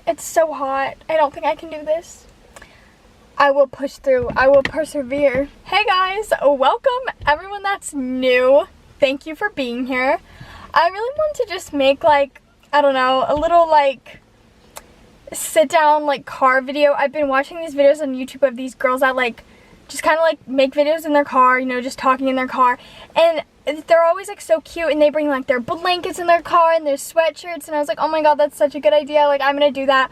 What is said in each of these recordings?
It's so hot. I don't think I can do this. I will push through. I will persevere. Hey guys, welcome everyone that's new. Thank you for being here. I really want to just make like, I don't know, a little like sit down like car video. I've been watching these videos on YouTube of these girls that like just kind of like make videos in their car, you know, just talking in their car, and they're always like so cute, and they bring like their blankets in their car and their sweatshirts, and I was like, oh my god, that's such a good idea, like I'm gonna do that.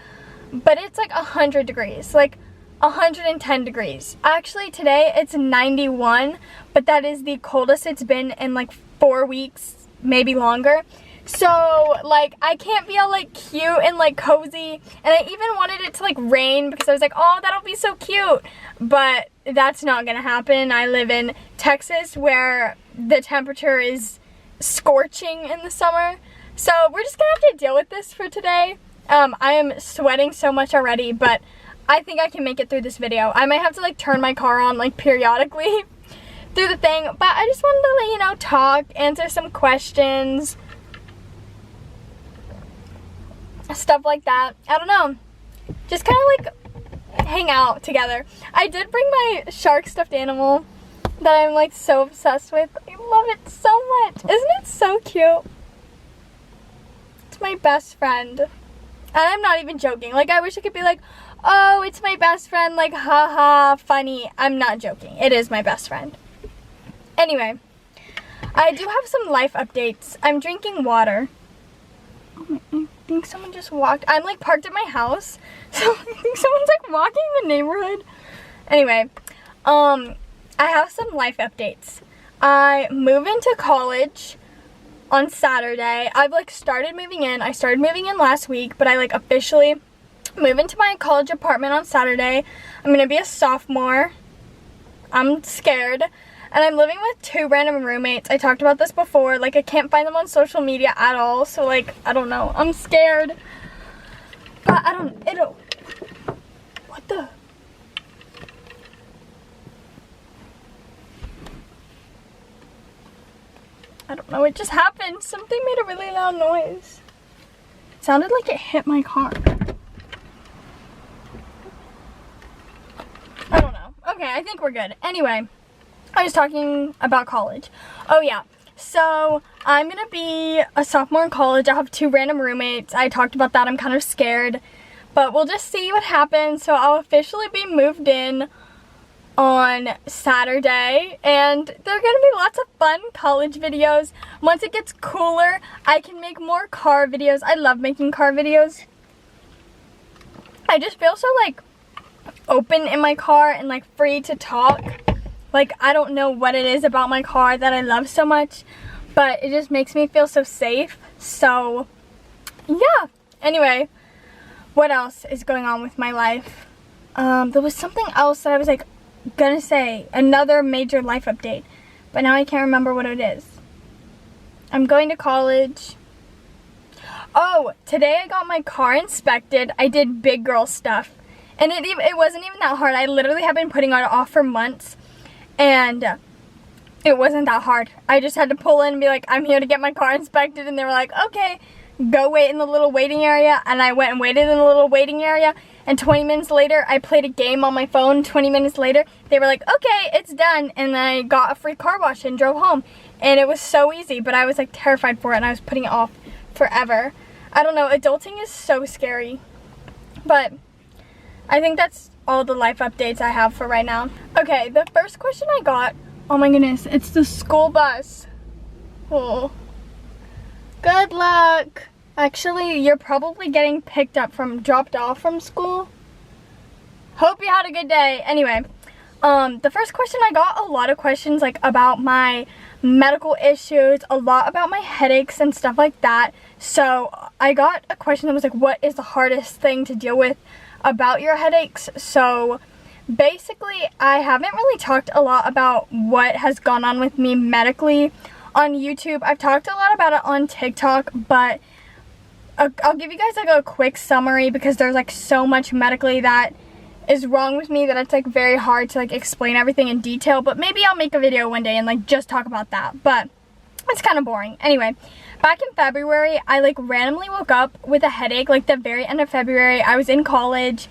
But it's like 100 degrees, like 110 degrees. Actually today it's 91, but that is the coldest it's been in like 4 weeks, maybe longer. So like I can't be all like cute and like cozy, and I even wanted it to like rain because I was like, oh, that'll be so cute, but that's not gonna happen. I live in Texas where the temperature is scorching in the summer, so we're just gonna have to deal with this for today. I am sweating so much already, but I think I can make it through this video. I might have to like turn my car on like periodically through the thing, but I just wanted to let you know, talk, answer some questions, stuff like that. I don't know, just kind of like hang out together. I did bring my shark stuffed animal that I'm like so obsessed with. I love it so much. Isn't it so cute? It's my best friend, and I'm not even joking. Like I wish I could be like, oh, it's my best friend, like haha funny. I'm not joking, it is my best friend. Anyway, I do have some life updates. I'm drinking water. I think someone just walked. I'm like parked at my house, so I think someone's like walking in the neighborhood. Anyway, I have some life updates. I move into college on Saturday. I've like started moving in. I started moving in last week, but I like officially move into my college apartment on Saturday. I'm gonna be a sophomore. I'm scared. And I'm living with 2 random roommates. I talked about this before. Like, I can't find them on social media at all. So, like, I don't know. I'm scared. But I don't, it'll, what the? I don't know. It just happened. Something made a really loud noise. It sounded like it hit my car. I don't know. Okay, I think we're good. Anyway, I was talking about college. Oh yeah, so I'm gonna be a sophomore in college. I have 2 random roommates. I talked about that. I'm kind of scared, but we'll just see what happens. So I'll officially be moved in on Saturday, and there are gonna be lots of fun college videos. Once it gets cooler, I can make more car videos. I love making car videos. I just feel so like open in my car and like free to talk. Like, I don't know what it is about my car that I love so much, but it just makes me feel so safe. So, yeah. Anyway, what else is going on with my life? There was something else that I was, like, gonna say. Another major life update. But now I can't remember what it is. I'm going to college. Oh, today I got my car inspected. I did big girl stuff. And it wasn't even that hard. I literally have been putting it off for months. And it wasn't that hard. I just had to pull in and be like, I'm here to get my car inspected. And they were like, okay, go wait in the little waiting area. And I went and waited in the little waiting area. And 20 minutes later, I played a game on my phone. 20 minutes later, they were like, okay, it's done. And then I got a free car wash and drove home. And it was so easy, but I was like terrified for it. And I was putting it off forever. I don't know, adulting is so scary. But I think that's all the life updates I have for right now. Okay, the first question I got, oh my goodness, it's the school bus. Oh, good luck. Actually, you're probably getting picked up dropped off from school. Hope you had a good day. Anyway, the first question I got, a lot of questions like about my medical issues, a lot about my headaches and stuff like that. So I got a question that was like, what is the hardest thing to deal with about your headaches? So basically, I haven't really talked a lot about what has gone on with me medically on YouTube. I've talked a lot about it on TikTok, but I'll give you guys like a quick summary because there's like so much medically that is wrong with me that it's like very hard to like explain everything in detail. But maybe I'll make a video one day and like just talk about that. But It's kind of boring. Anyway, back in February, I like randomly woke up with a headache, like the very end of February. I was in college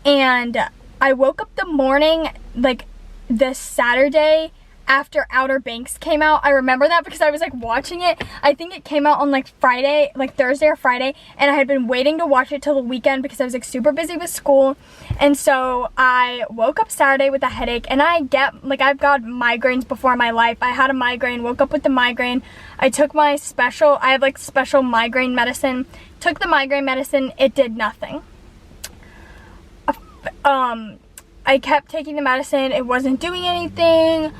and I woke up the morning, like the Saturday after Outer Banks came out. I remember that because I was like watching it. I think it came out on like Friday, like Thursday or Friday, and I had been waiting to watch it till the weekend because I was like super busy with school. And so I woke up Saturday with a headache, and I've got migraines before in my life. I had a migraine, woke up with the migraine. I took my I have like special migraine medicine, took the migraine medicine, it did nothing. I kept taking the medicine, it wasn't doing anything.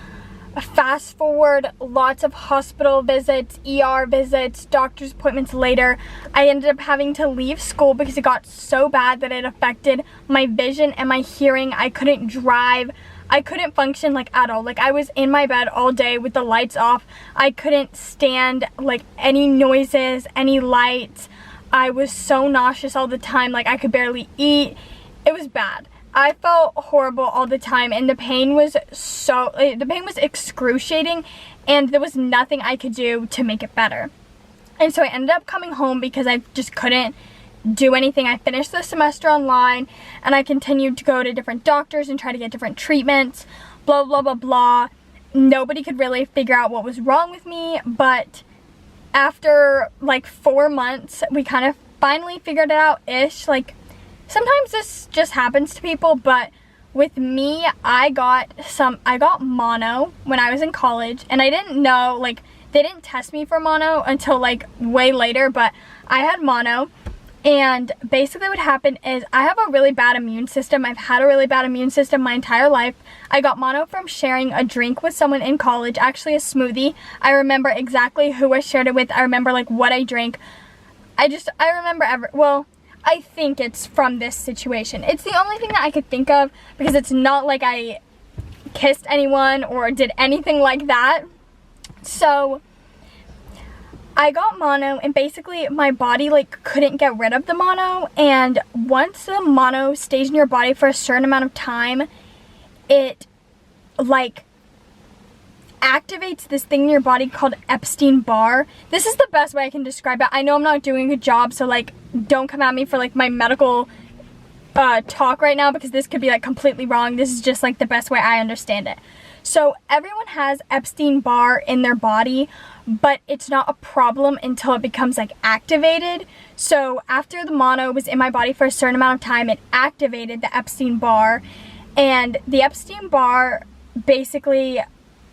Fast forward, lots of hospital visits, ER visits, doctor's appointments later. I ended up having to leave school because it got so bad that it affected my vision and my hearing. I couldn't drive. I couldn't function like at all. Like I was in my bed all day with the lights off. I couldn't stand like any noises, any lights. I was so nauseous all the time. Like I could barely eat. It was bad. I felt horrible all the time, and the pain was excruciating, and there was nothing I could do to make it better. And so I ended up coming home because I just couldn't do anything. I finished the semester online, and I continued to go to different doctors and try to get different treatments, blah, blah, blah, blah. Nobody could really figure out what was wrong with me, but after like 4 months, we kind of finally figured it out-ish. Like, sometimes this just happens to people, but with me, I got mono when I was in college, and I didn't know, like, they didn't test me for mono until like way later, but I had mono. And basically what happened is I have a really bad immune system. I've had a really bad immune system my entire life. I got mono from sharing a drink with someone in college, actually a smoothie. I remember exactly who I shared it with. I remember like what I drank. I remember I think it's from this situation. It's the only thing that I could think of because it's not like I kissed anyone or did anything like that. So I got mono, and basically my body like couldn't get rid of the mono, and once the mono stays in your body for a certain amount of time, it like activates this thing in your body called Epstein-Barr. This is the best way I can describe it. I know I'm not doing a good job, so like don't come at me for like my medical talk right now because this could be like completely wrong. This is just like the best way I understand it. So everyone has Epstein-Barr in their body, but it's not a problem until it becomes like activated. So after the mono was in my body for a certain amount of time, it activated the Epstein-Barr, and the Epstein-Barr basically,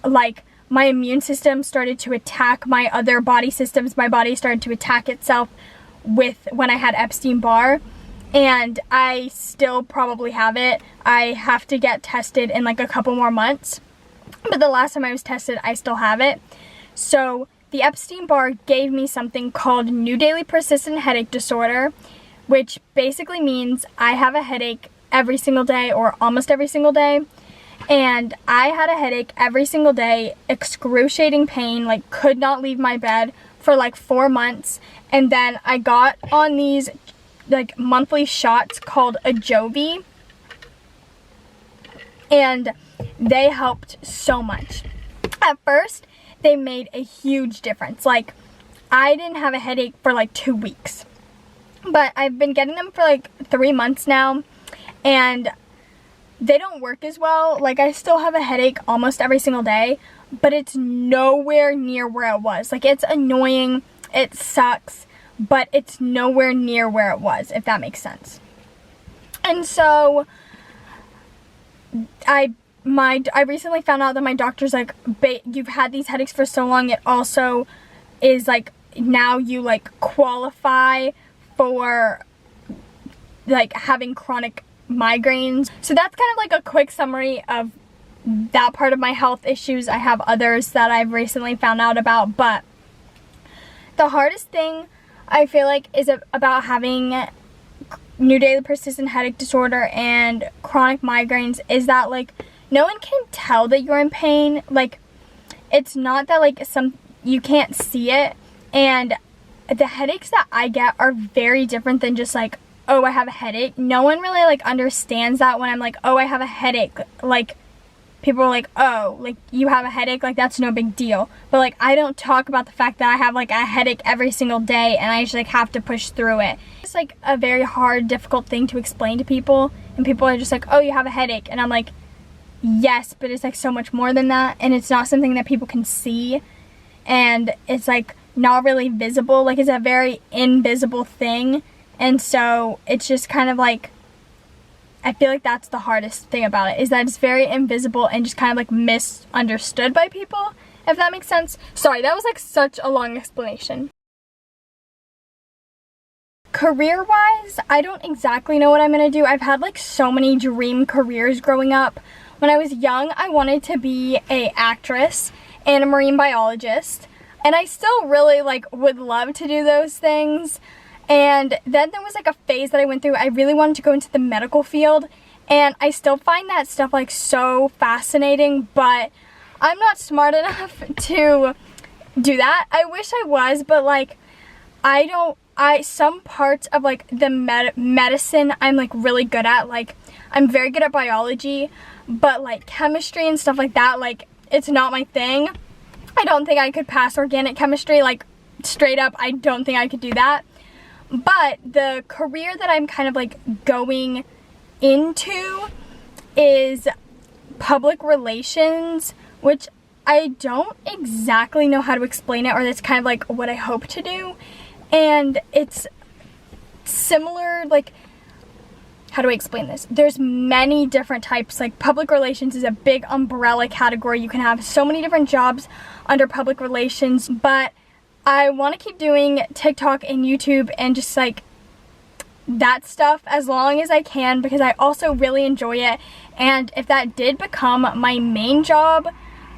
like, my immune system started to attack my other body systems. My body started to attack itself when I had Epstein-Barr, and I still probably have it. I have to get tested in like a couple more months, but the last time I was tested, I still have it. So the Epstein-Barr gave me something called New Daily Persistent Headache Disorder, which basically means I have a headache every single day or almost every single day. And I had a headache every single day, excruciating pain, like could not leave my bed for like 4 months. And then I got on these like monthly shots called Ajovy, and they helped so much. At first, they made a huge difference. Like, I didn't have a headache for like 2 weeks, but I've been getting them for like 3 months now, and they don't work as well. Like, I still have a headache almost every single day, but it's nowhere near where it was. Like, it's annoying, it sucks, but it's nowhere near where it was, if that makes sense. And so I recently found out that my doctor's like, you've had these headaches for so long, it also is like, now you like qualify for like having chronic migraines. So that's kind of like a quick summary of that part of my health issues. I have others that I've recently found out about, but the hardest thing I feel like is about having New Daily Persistent Headache Disorder and chronic migraines is that like no one can tell that you're in pain. Like, it's not that like you can't see it, and the headaches that I get are very different than just like, oh, I have a headache. No one really like understands that when I'm like, oh, I have a headache. Like, people are like, oh, like, you have a headache, like, that's no big deal. But, like, I don't talk about the fact that I have, like, a headache every single day and I just, like, have to push through it. It's, like, a very hard, difficult thing to explain to people, and people are just like, oh, you have a headache, and I'm like, yes, but it's, like, so much more than that, and it's not something that people can see, and it's, like, not really visible. Like, it's a very invisible thing, and so it's just kind of, like, I feel like that's the hardest thing about it, is that it's very invisible and just kind of, like, misunderstood by people, if that makes sense. Sorry, that was, like, such a long explanation. Career-wise, I don't exactly know what I'm gonna do. I've had, like, so many dream careers growing up. When I was young, I wanted to be an actress and a marine biologist, and I still really, like, would love to do those things. And then there was, like, a phase that I went through. I really wanted to go into the medical field, and I still find that stuff, like, so fascinating, but I'm not smart enough to do that. I wish I was, but, like, some parts of, like, the medicine I'm, like, really good at. Like, I'm very good at biology, but, like, chemistry and stuff like that, like, it's not my thing. I don't think I could pass organic chemistry, like, straight up, I don't think I could do that. But the career that I'm kind of, like, going into is public relations, which I don't exactly know how to explain it, or that's kind of, like, what I hope to do. And it's similar, like, how do I explain this? There's many different types. Like, public relations is a big umbrella category. You can have so many different jobs under public relations, but I want to keep doing TikTok and YouTube and just, like, that stuff as long as I can, because I also really enjoy it. And if that did become my main job,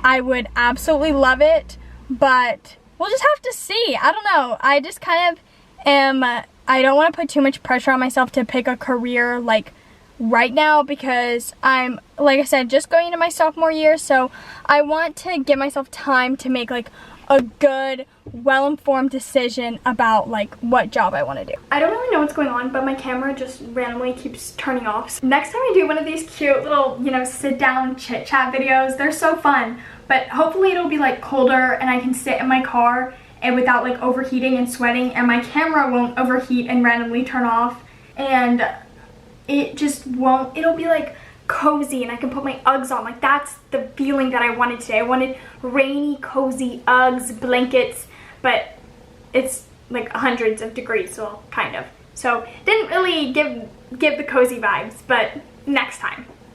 I would absolutely love it, but we'll just have to see. I don't know. I just kind of am, I don't want to put too much pressure on myself to pick a career, like, right now, because I'm, like I said, just going into my sophomore year, so I want to give myself time to make, like, a good, well-informed decision about, like, what job I want to do. I don't really know what's going on, but my camera just randomly keeps turning off. So next time I do one of these cute little, you know, sit-down chit-chat videos, they're so fun, but hopefully it'll be, like, colder and I can sit in my car and without, like, overheating and sweating, and my camera won't overheat and randomly turn off, and it just won't, it'll be, like, cozy, and I can put my Uggs on. Like, that's the feeling that I wanted today. I wanted rainy, cozy Uggs, blankets, but it's like hundreds of degrees, so kind of. So didn't really give the cozy vibes, but next time.